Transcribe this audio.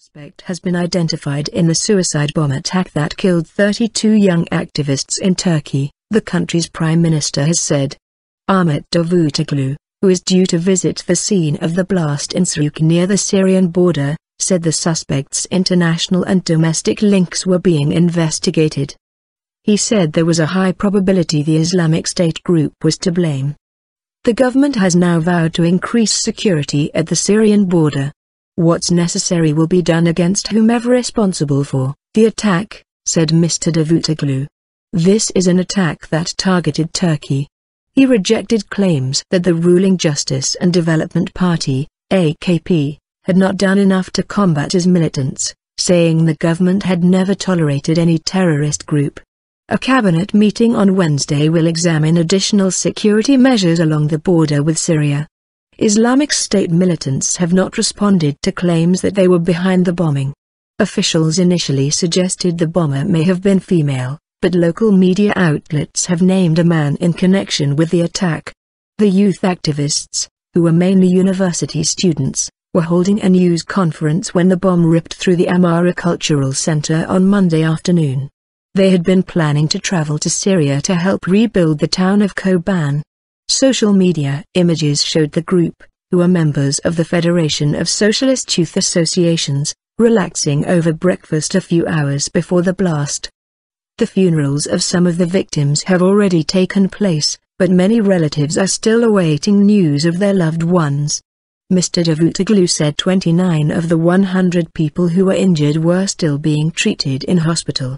suspect has been identified in the suicide bomb attack that killed 32 young activists in Turkey, the country's prime minister has said. Ahmet Davutoglu, who is due to visit the scene of the blast in Suruc near the Syrian border, said the suspect's international and domestic links were being investigated. He said there was a high probability the Islamic State group was to blame. The government has now vowed to increase security at the Syrian border. What's necessary will be done against whomever responsible for the attack, said Mr. Davutoglu. This is an attack that targeted Turkey. He rejected claims that the ruling Justice and Development Party, AKP, had not done enough to combat his militants, saying the government had never tolerated any terrorist group. A cabinet meeting on Wednesday will examine additional security measures along the border with Syria. Islamic State militants have not responded to claims that they were behind the bombing. Officials initially suggested the bomber may have been female, but local media outlets have named a man in connection with the attack. The youth activists, who were mainly university students, were holding a news conference when the bomb ripped through the Amara Cultural Center on Monday afternoon. They had been planning to travel to Syria to help rebuild the town of Kobane. Social media images showed the group, who are members of the Federation of Socialist Youth Associations, relaxing over breakfast a few hours before the blast. The funerals of some of the victims have already taken place, but many relatives are still awaiting news of their loved ones. Mr. Davutoglu said 29 of the 100 people who were injured were still being treated in hospital.